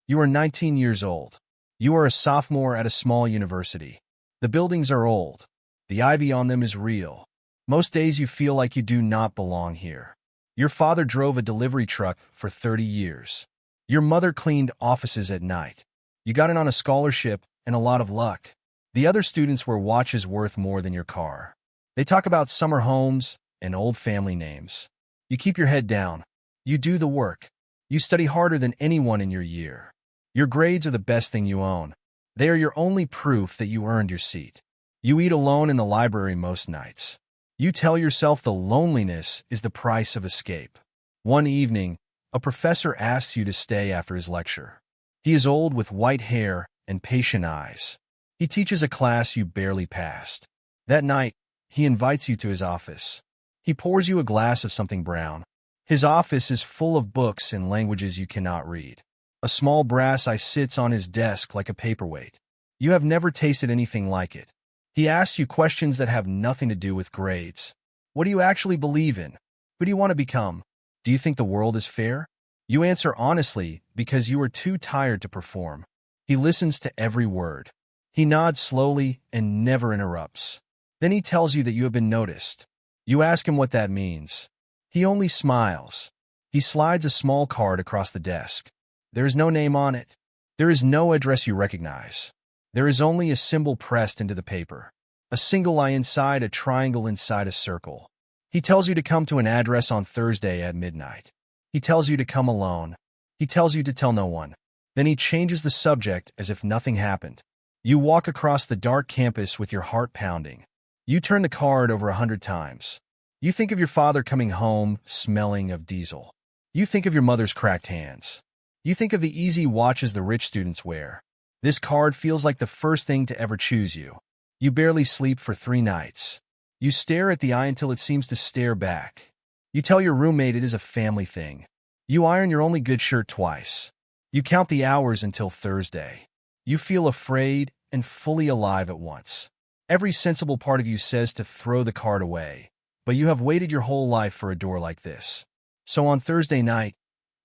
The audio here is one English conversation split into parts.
You are 19 years old. You are a sophomore at a small university. The buildings are old. The ivy on them is real. Most days you feel like you do not belong here. Your father drove a delivery truck for 30 years. Your mother cleaned offices at night. You got in on a scholarship and a lot of luck. The other students wear watches worth more than your car. They talk about summer homes and old family names. You keep your head down. You do the work. You study harder than anyone in your year. Your grades are the best thing you own. They are your only proof that you earned your seat. You eat alone in the library most nights. You tell yourself the loneliness is the price of escape. One evening, a professor asks you to stay after his lecture. He is old with white hair and patient eyes. He teaches a class you barely passed. That night, he invites you to his office. He pours you a glass of something brown. His office is full of books in languages you cannot read. A small brass eye sits on his desk like a paperweight. You have never tasted anything like it. He asks you questions that have nothing to do with grades. What do you actually believe in? Who do you want to become? Do you think the world is fair? You answer honestly because you are too tired to perform. He listens to every word. He nods slowly and never interrupts. Then he tells you that you have been noticed. You ask him what that means. He only smiles. He slides a small card across the desk. There is no name on it. There is no address you recognize. There is only a symbol pressed into the paper. A single eye inside a triangle inside a circle. He tells you to come to an address on Thursday at midnight. He tells you to come alone. He tells you to tell no one. Then he changes the subject as if nothing happened. You walk across the dark campus with your heart pounding. You turn the card over 100 times. You think of your father coming home, smelling of diesel. You think of your mother's cracked hands. You think of the easy watches the rich students wear. This card feels like the first thing to ever choose you. You barely sleep for 3 nights. You stare at the eye until it seems to stare back. You tell your roommate it is a family thing. You iron your only good shirt twice. You count the hours until Thursday. You feel afraid and fully alive at once. Every sensible part of you says to throw the card away, but you have waited your whole life for a door like this. So on Thursday night,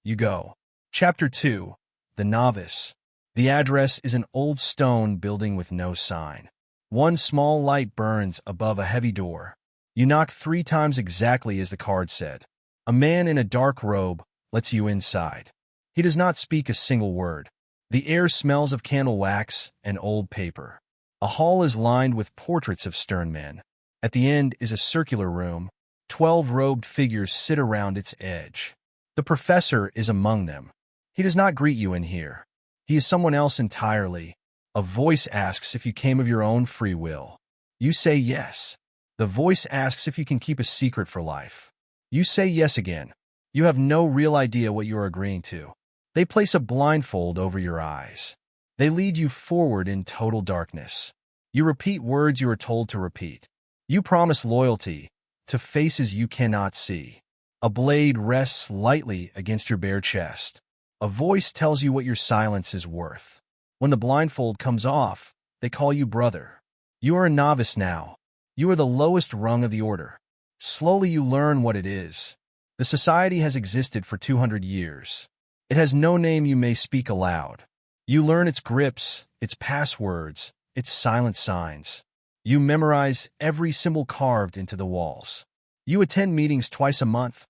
you go. Chapter 2. The Novice. The address is an old stone building with no sign. One small light burns above a heavy door. You knock 3 times exactly as the card said. A man in a dark robe lets you inside. He does not speak a single word. The air smells of candle wax and old paper. A hall is lined with portraits of stern men. At the end is a circular room. 12 robed figures sit around its edge. The professor is among them. He does not greet you in here. He is someone else entirely. A voice asks if you came of your own free will. You say yes. The voice asks if you can keep a secret for life. You say yes again. You have no real idea what you are agreeing to. They place a blindfold over your eyes. They lead you forward in total darkness. You repeat words you are told to repeat. You promise loyalty to faces you cannot see. A blade rests lightly against your bare chest. A voice tells you what your silence is worth. When the blindfold comes off, they call you brother. You are a novice now. You are the lowest rung of the order. Slowly you learn what it is. The society has existed for 200 years. It has no name you may speak aloud. You learn its grips, its passwords, its silent signs. You memorize every symbol carved into the walls. You attend meetings twice a month,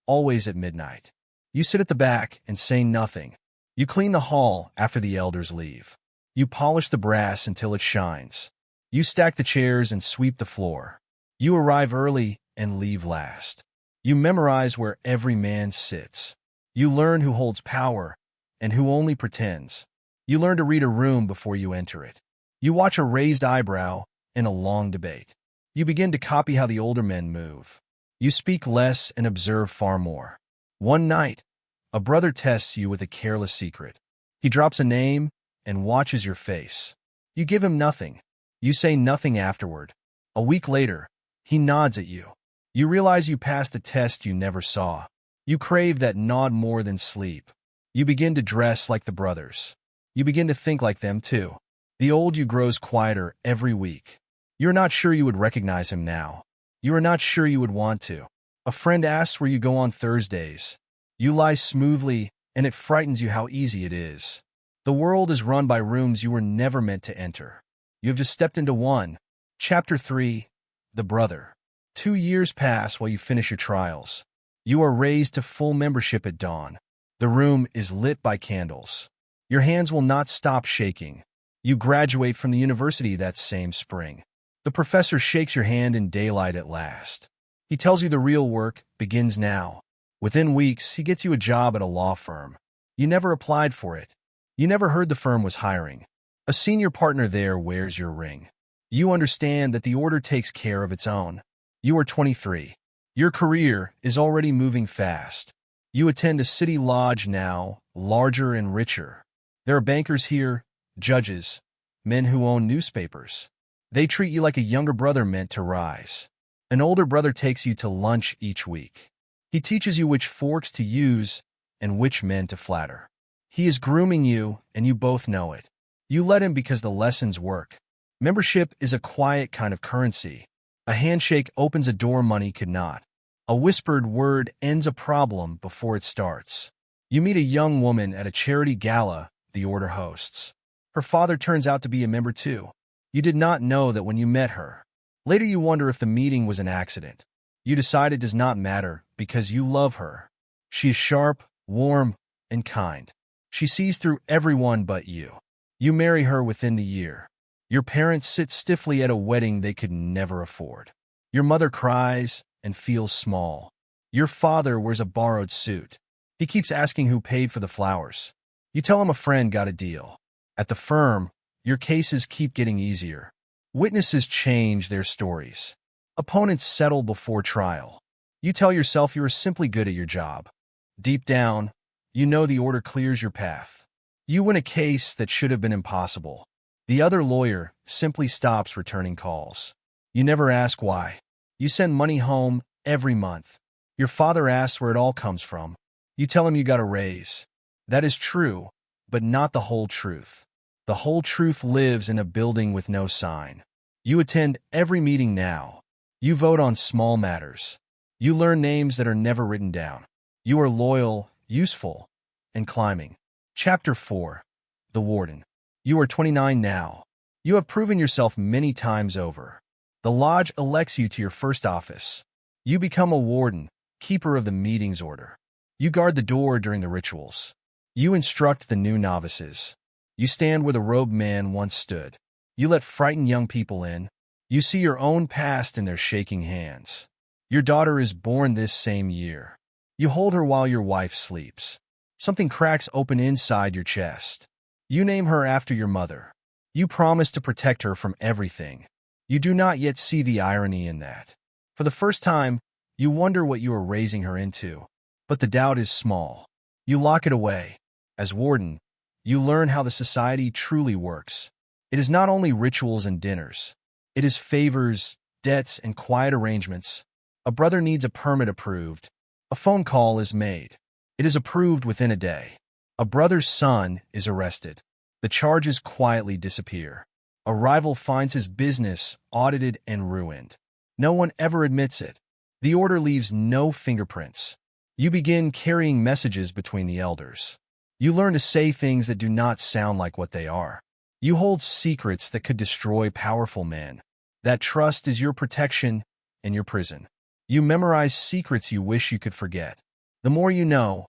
always at midnight. You sit at the back and say nothing. You clean the hall after the elders leave. You polish the brass until it shines. You stack the chairs and sweep the floor. You arrive early and leave last. You memorize where every man sits. You learn who holds power and who only pretends. You learn to read a room before you enter it. You watch a raised eyebrow in a long debate. You begin to copy how the older men move. You speak less and observe far more. One night, a brother tests you with a careless secret. He drops a name and watches your face. You give him nothing. You say nothing afterward. A week later, he nods at you. You realize you passed a test you never saw. You crave that nod more than sleep. You begin to dress like the brothers. You begin to think like them too. The old you grows quieter every week. You're not sure you would recognize him now. You are not sure you would want to. A friend asks where you go on Thursdays. You lie smoothly, and it frightens you how easy it is. The world is run by rooms you were never meant to enter. You have just stepped into one. Chapter 3. The Brother. 2 years pass while you finish your trials. You are raised to full membership at dawn. The room is lit by candles. Your hands will not stop shaking. You graduate from the university that same spring. The professor shakes your hand in daylight at last. He tells you the real work begins now. Within weeks, he gets you a job at a law firm. You never applied for it. You never heard the firm was hiring. A senior partner there wears your ring. You understand that the order takes care of its own. You are 23. Your career is already moving fast. You attend a city lodge now, larger and richer. There are bankers here, judges, men who own newspapers. They treat you like a younger brother meant to rise. An older brother takes you to lunch each week. He teaches you which forks to use and which men to flatter. He is grooming you, and you both know it. You let him because the lessons work. Membership is a quiet kind of currency. A handshake opens a door money could not. A whispered word ends a problem before it starts. You meet a young woman at a charity gala the order hosts. Her father turns out to be a member too. You did not know that when you met her. Later you wonder if the meeting was an accident. You decide it does not matter because you love her. She is sharp, warm, and kind. She sees through everyone but you. You marry her within the year. Your parents sit stiffly at a wedding they could never afford. Your mother cries and feels small. Your father wears a borrowed suit. He keeps asking who paid for the flowers. You tell him a friend got a deal. At the firm, your cases keep getting easier. Witnesses change their stories. Opponents settle before trial. You tell yourself you are simply good at your job. Deep down, you know the order clears your path. You win a case that should have been impossible. The other lawyer simply stops returning calls. You never ask why. You send money home every month. Your father asks where it all comes from. You tell him you got a raise. That is true, but not the whole truth. The whole truth lives in a building with no sign. You attend every meeting now. You vote on small matters. You learn names that are never written down. You are loyal, useful, and climbing. Chapter 4. The Warden. You are 29 now. You have proven yourself many times over. The lodge elects you to your first office. You become a warden, keeper of the meeting's order. You guard the door during the rituals. You instruct the new novices. You stand where the robed man once stood. You let frightened young people in. You see your own past in their shaking hands. Your daughter is born this same year. You hold her while your wife sleeps. Something cracks open inside your chest. You name her after your mother. You promise to protect her from everything. You do not yet see the irony in that. For the first time, you wonder what you are raising her into. But the doubt is small. You lock it away. As warden, you learn how the society truly works. It is not only rituals and dinners. It is favors, debts, and quiet arrangements. A brother needs a permit approved. A phone call is made. It is approved within a day. A brother's son is arrested. The charges quietly disappear. A rival finds his business audited and ruined. No one ever admits it. The order leaves no fingerprints. You begin carrying messages between the elders. You learn to say things that do not sound like what they are. You hold secrets that could destroy powerful men. That trust is your protection and your prison. You memorize secrets you wish you could forget. The more you know,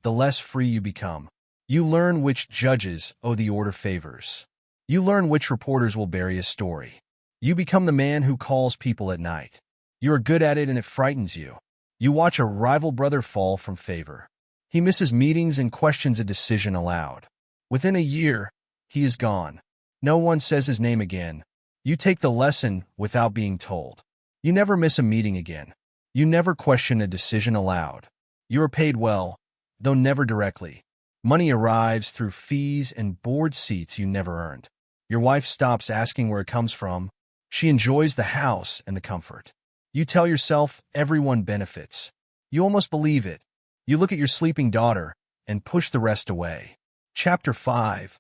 the less free you become. You learn which judges owe the order favors. You learn which reporters will bury a story. You become the man who calls people at night. You are good at it and it frightens you. You watch a rival brother fall from favor. He misses meetings and questions a decision aloud. Within a year, he is gone. No one says his name again. You take the lesson without being told. You never miss a meeting again. You never question a decision aloud. You are paid well, though never directly. Money arrives through fees and board seats you never earned. Your wife stops asking where it comes from. She enjoys the house and the comfort. You tell yourself everyone benefits. You almost believe it. You look at your sleeping daughter and push the rest away. Chapter 5.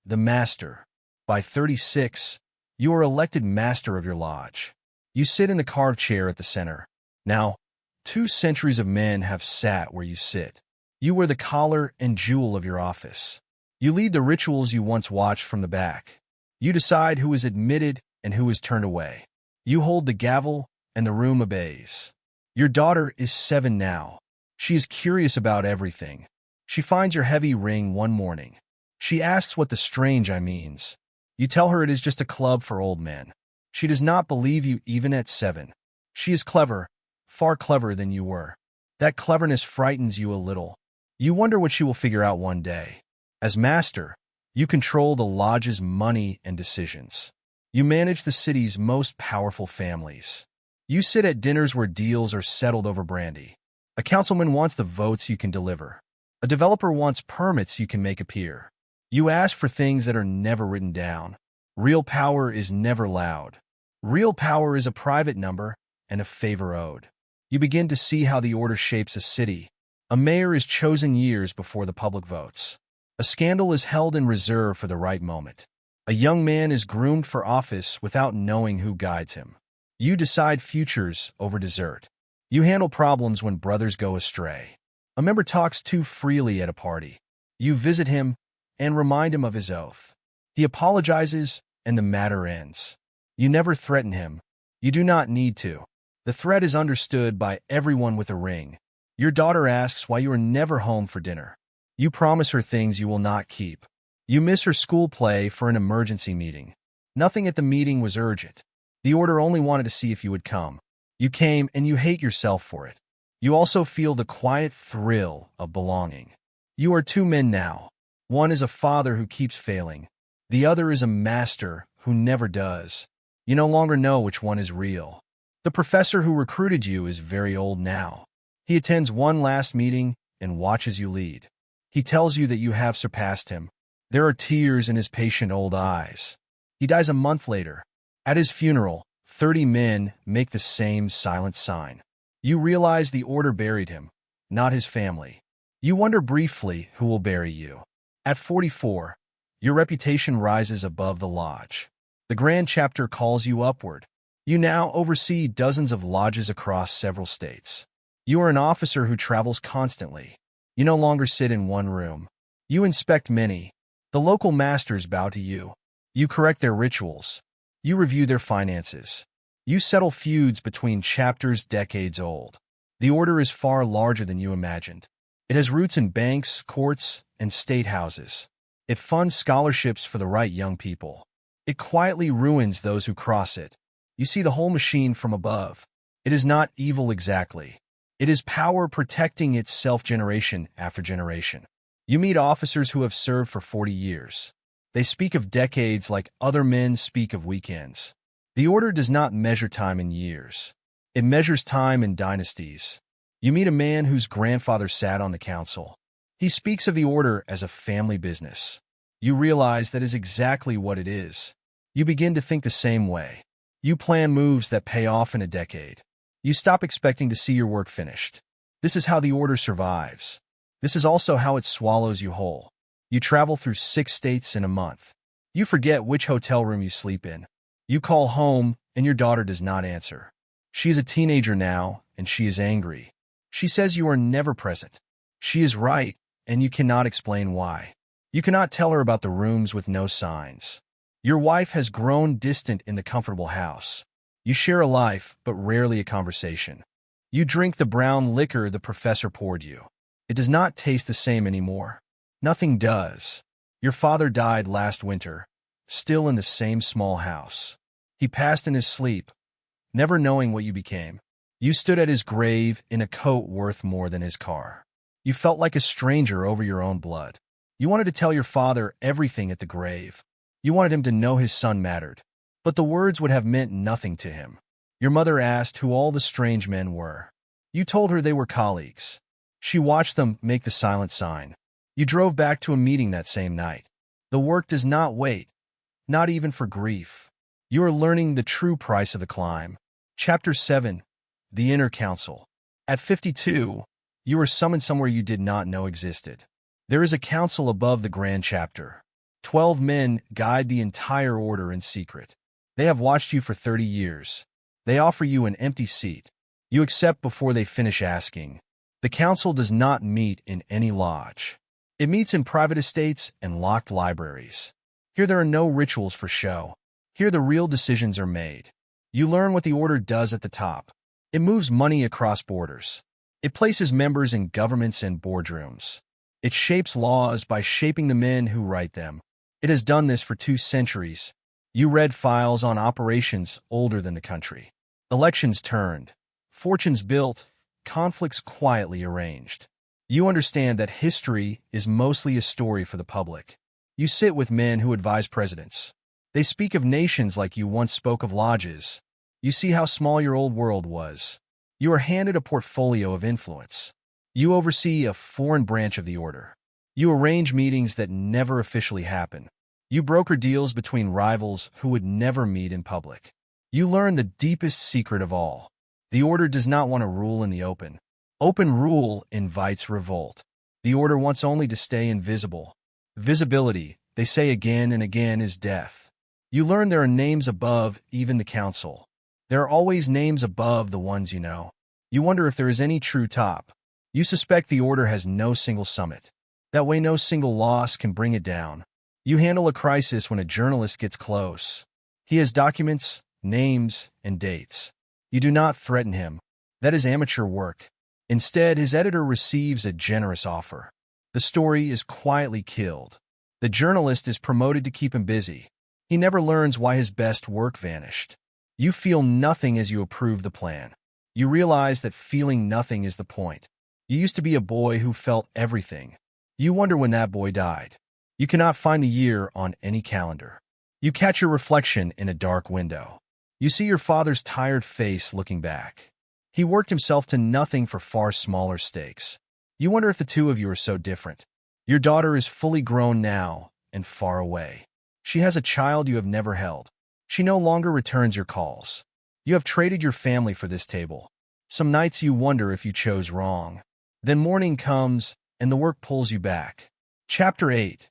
The Master. By 36, you are elected master of your lodge. You sit in the carved chair at the center. Now, 2 centuries of men have sat where you sit. You wear the collar and jewel of your office. You lead the rituals you once watched from the back. You decide who is admitted and who is turned away. You hold the gavel, and the room obeys. Your daughter is 7 now. She is curious about everything. She finds your heavy ring one morning. She asks what the strange I means. You tell her it is just a club for old men. She does not believe you even at 7. She is clever, far cleverer than you were. That cleverness frightens you a little. You wonder what she will figure out one day. As master, you control the lodge's money and decisions. You manage the city's most powerful families. You sit at dinners where deals are settled over brandy. A councilman wants the votes you can deliver. A developer wants permits you can make appear. You ask for things that are never written down. Real power is never loud. Real power is a private number and a favor owed. You begin to see how the order shapes a city. A mayor is chosen years before the public votes. A scandal is held in reserve for the right moment. A young man is groomed for office without knowing who guides him. You decide futures over dessert. You handle problems when brothers go astray. A member talks too freely at a party. You visit him and remind him of his oath. He apologizes, and the matter ends. You never threaten him. You do not need to. The threat is understood by everyone with a ring. Your daughter asks why you are never home for dinner. You promise her things you will not keep. You miss her school play for an emergency meeting. Nothing at the meeting was urgent. The order only wanted to see if you would come. You came, and you hate yourself for it. You also feel the quiet thrill of belonging. You are 2 men now. One is a father who keeps failing. The other is a master who never does. You no longer know which one is real. The professor who recruited you is very old now. He attends one last meeting and watches you lead. He tells you that you have surpassed him. There are tears in his patient old eyes. He dies a month later. At his funeral, 30 men make the same silent sign. You realize the order buried him, not his family. You wonder briefly who will bury you. At 44, your reputation rises above the lodge. The Grand Chapter calls you upward. You now oversee dozens of lodges across several states. You are an officer who travels constantly. You no longer sit in one room. You inspect many. The local masters bow to you. You correct their rituals. You review their finances. You settle feuds between chapters decades old. The order is far larger than you imagined. It has roots in banks, courts, and state houses. It funds scholarships for the right young people. It quietly ruins those who cross it. You see the whole machine from above. It is not evil exactly. It is power protecting itself generation after generation. You meet officers who have served for 40 years. They speak of decades like other men speak of weekends. The order does not measure time in years. It measures time in dynasties. You meet a man whose grandfather sat on the council. He speaks of the order as a family business. You realize that is exactly what it is. You begin to think the same way. You plan moves that pay off in a decade. You stop expecting to see your work finished. This is how the order survives. This is also how it swallows you whole. You travel through 6 states in a month. You forget which hotel room you sleep in. You call home, and your daughter does not answer. She is a teenager now, and she is angry. She says you are never present. She is right, and you cannot explain why. You cannot tell her about the rooms with no signs. Your wife has grown distant in the comfortable house. You share a life, but rarely a conversation. You drink the brown liquor the professor poured you. It does not taste the same anymore. Nothing does. Your father died last winter, still in the same small house. He passed in his sleep, never knowing what you became. You stood at his grave in a coat worth more than his car. You felt like a stranger over your own blood. You wanted to tell your father everything at the grave. You wanted him to know his son mattered. But the words would have meant nothing to him. Your mother asked who all the strange men were. You told her they were colleagues. She watched them make the silent sign. You drove back to a meeting that same night. The work does not wait, not even for grief. You are learning the true price of the climb. Chapter 7. The Inner Council. At 52, you are summoned somewhere you did not know existed. There is a council above the Grand Chapter. 12 men guide the entire order in secret. They have watched you for 30 years. They offer you an empty seat. You accept before they finish asking. The council does not meet in any lodge. It meets in private estates and locked libraries. Here there are no rituals for show. Here the real decisions are made. You learn what the order does at the top. It moves money across borders. It places members in governments and boardrooms. It shapes laws by shaping the men who write them. It has done this for 2 centuries. You read files on operations older than the country. Elections turned, fortunes built, conflicts quietly arranged. You understand that history is mostly a story for the public. You sit with men who advise presidents. They speak of nations like you once spoke of lodges. You see how small your old world was. You are handed a portfolio of influence. You oversee a foreign branch of the order. You arrange meetings that never officially happen. You broker deals between rivals who would never meet in public. You learn the deepest secret of all. The order does not want to rule in the open. Open rule invites revolt. The order wants only to stay invisible. Visibility, they say again and again, is death. You learn there are names above even the council. There are always names above the ones you know. You wonder if there is any true top. You suspect the order has no single summit. That way no single loss can bring it down. You handle a crisis when a journalist gets close. He has documents, names, and dates. You do not threaten him. That is amateur work. Instead, his editor receives a generous offer. The story is quietly killed. The journalist is promoted to keep him busy. He never learns why his best work vanished. You feel nothing as you approve the plan. You realize that feeling nothing is the point. You used to be a boy who felt everything. You wonder when that boy died. You cannot find the year on any calendar. You catch your reflection in a dark window. You see your father's tired face looking back. He worked himself to nothing for far smaller stakes. You wonder if the two of you are so different. Your daughter is fully grown now and far away. She has a child you have never held. She no longer returns your calls. You have traded your family for this table. Some nights you wonder if you chose wrong. Then morning comes, and the work pulls you back. Chapter 8.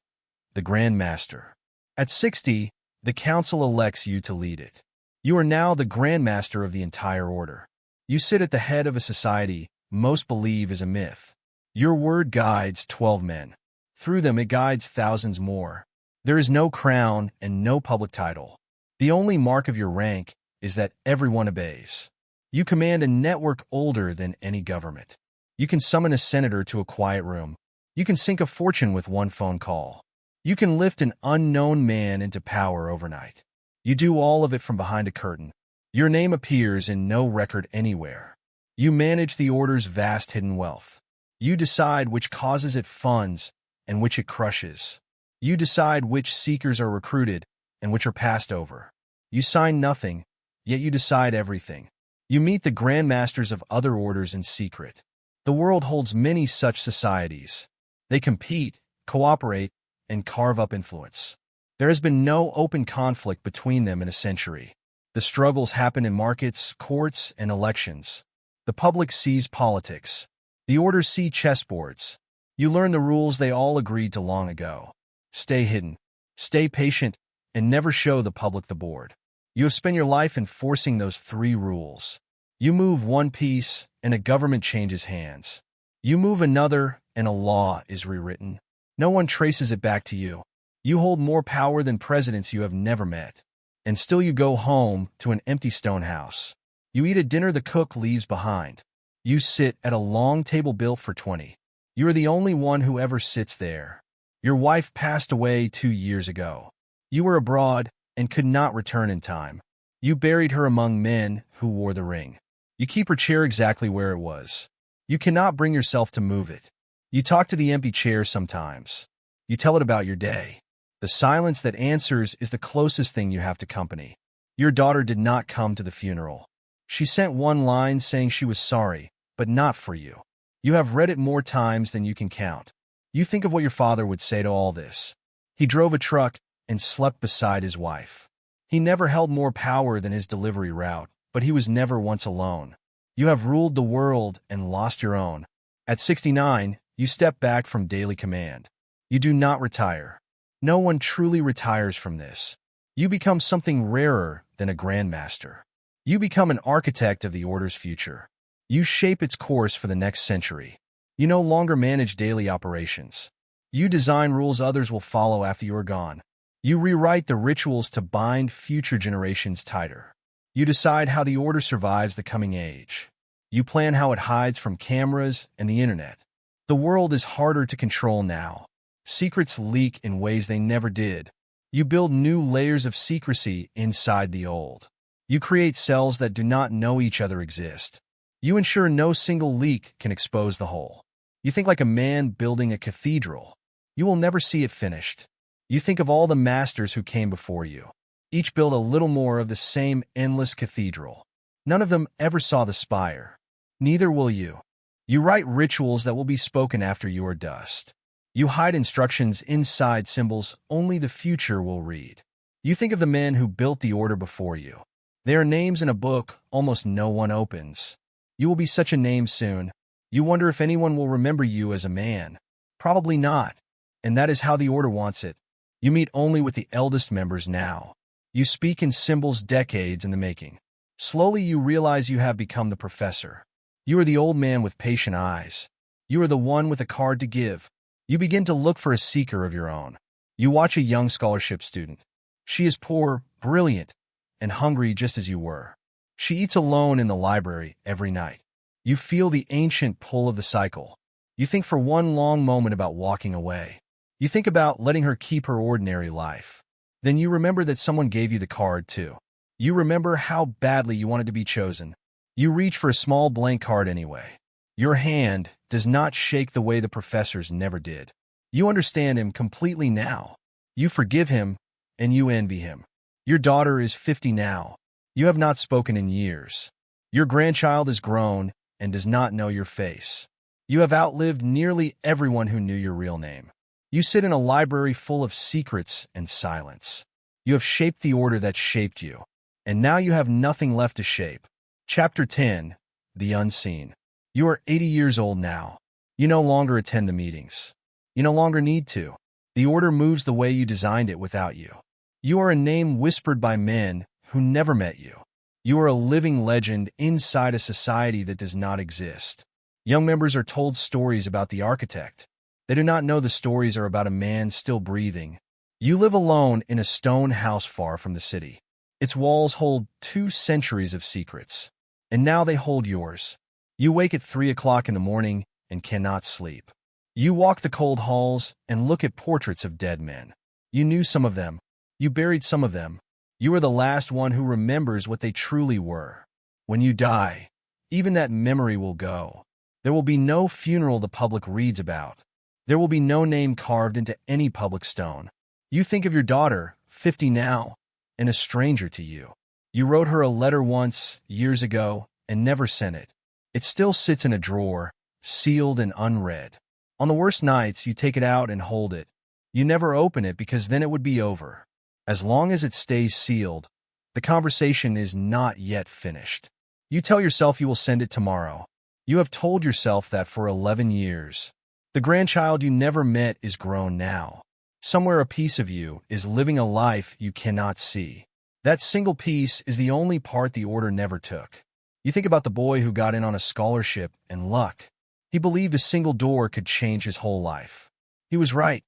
The Grand Master. At 60, the council elects you to lead it. You are now the Grand Master of the entire order. You sit at the head of a society most believe is a myth. Your word guides 12 men. Through them it guides thousands more. There is no crown and no public title. The only mark of your rank is that everyone obeys. You command a network older than any government. You can summon a senator to a quiet room. You can sink a fortune with one phone call. You can lift an unknown man into power overnight. You do all of it from behind a curtain. Your name appears in no record anywhere. You manage the order's vast hidden wealth. You decide which causes it funds and which it crushes. You decide which seekers are recruited and which are passed over. You sign nothing, yet you decide everything. You meet the Grand Masters of other orders in secret. The world holds many such societies. They compete, cooperate, and carve up influence. There has been no open conflict between them in a century. The struggles happen in markets, courts, and elections. The public sees politics. The orders see chessboards. You learn the rules they all agreed to long ago. Stay hidden, stay patient, and never show the public the board. You have spent your life enforcing those 3 rules. You move one piece, and a government changes hands. You move another, and a law is rewritten. No one traces it back to you. You hold more power than presidents you have never met. And still you go home to an empty stone house. You eat a dinner the cook leaves behind. You sit at a long table built for 20. You are the only one who ever sits there. Your wife passed away 2 years ago. You were abroad and could not return in time. You buried her among men who wore the ring. You keep her chair exactly where it was. You cannot bring yourself to move it. You talk to the empty chair sometimes. You tell it about your day. The silence that answers is the closest thing you have to company. Your daughter did not come to the funeral. She sent one line saying she was sorry, but not for you. You have read it more times than you can count. You think of what your father would say to all this. He drove a truck and slept beside his wife. He never held more power than his delivery route, but he was never once alone. You have ruled the world and lost your own. At 69, you step back from daily command. You do not retire. No one truly retires from this. You become something rarer than a grandmaster. You become an architect of the order's future. You shape its course for the next century. You no longer manage daily operations. You design rules others will follow after you are gone. You rewrite the rituals to bind future generations tighter. You decide how the order survives the coming age. You plan how it hides from cameras and the internet. The world is harder to control now. Secrets leak in ways they never did. You build new layers of secrecy inside the old. You create cells that do not know each other exist. You ensure no single leak can expose the whole. You think like a man building a cathedral. You will never see it finished. You think of all the masters who came before you. Each built a little more of the same endless cathedral. None of them ever saw the spire. Neither will you. You write rituals that will be spoken after you are dust. You hide instructions inside symbols only the future will read. You think of the men who built the order before you. Their names in a book almost no one opens. You will be such a name soon. You wonder if anyone will remember you as a man. Probably not. And that is how the order wants it. You meet only with the eldest members now. You speak in symbols decades in the making. Slowly you realize you have become the professor. You are the old man with patient eyes. You are the one with a card to give. You begin to look for a seeker of your own. You watch a young scholarship student. She is poor, brilliant, and hungry just as you were. She eats alone in the library every night. You feel the ancient pull of the cycle. You think for one long moment about walking away. You think about letting her keep her ordinary life. Then you remember that someone gave you the card too. You remember how badly you wanted to be chosen. You reach for a small blank card anyway. Your hand does not shake the way the professor's never did. You understand him completely now. You forgive him, and you envy him. Your daughter is 50 now. You have not spoken in years. Your grandchild is grown and does not know your face. You have outlived nearly everyone who knew your real name. You sit in a library full of secrets and silence. You have shaped the order that shaped you, and now you have nothing left to shape. Chapter 10. The Unseen. You are 80 years old now. You no longer attend the meetings. You no longer need to. The order moves the way you designed it without you. You are a name whispered by men who never met you. You are a living legend inside a society that does not exist. Young members are told stories about the architect. They do not know the stories are about a man still breathing. You live alone in a stone house far from the city. Its walls hold 2 centuries of secrets. And now they hold yours. You wake at 3 o'clock in the morning and cannot sleep. You walk the cold halls and look at portraits of dead men. You knew some of them. You buried some of them. You are the last one who remembers what they truly were. When you die, even that memory will go. There will be no funeral the public reads about. There will be no name carved into any public stone. You think of your daughter, 50 now, and a stranger to you. You wrote her a letter once, years ago, and never sent it. It still sits in a drawer, sealed and unread. On the worst nights, you take it out and hold it. You never open it because then it would be over. As long as it stays sealed, the conversation is not yet finished. You tell yourself you will send it tomorrow. You have told yourself that for 11 years. The grandchild you never met is grown now. Somewhere a piece of you is living a life you cannot see. That single piece is the only part the order never took. You think about the boy who got in on a scholarship and luck. He believed a single door could change his whole life. He was right,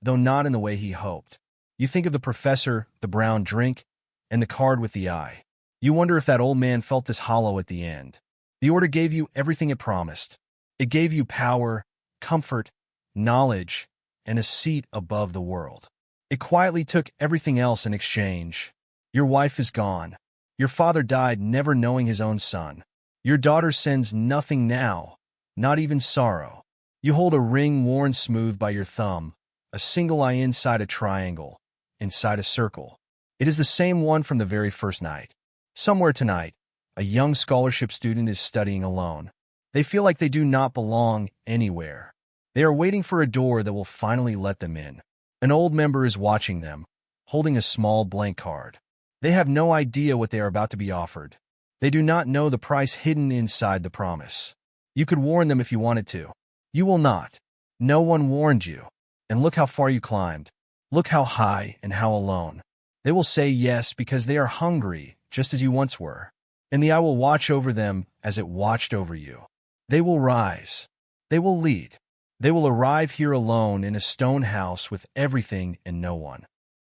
though not in the way he hoped. You think of the professor, the brown drink, and the card with the eye. You wonder if that old man felt this hollow at the end. The order gave you everything it promised. It gave you power, comfort, knowledge, and a seat above the world. It quietly took everything else in exchange. Your wife is gone. Your father died never knowing his own son. Your daughter sends nothing now, not even sorrow. You hold a ring worn smooth by your thumb, a single eye inside a triangle, inside a circle. It is the same one from the very first night. Somewhere tonight, a young scholarship student is studying alone. They feel like they do not belong anywhere. They are waiting for a door that will finally let them in. An old member is watching them, holding a small blank card. They have no idea what they are about to be offered. They do not know the price hidden inside the promise. You could warn them if you wanted to. You will not. No one warned you. And look how far you climbed. Look how high and how alone. They will say yes because they are hungry, just as you once were. And the eye will watch over them as it watched over you. They will rise. They will lead. They will arrive here alone in a stone house with everything and no one.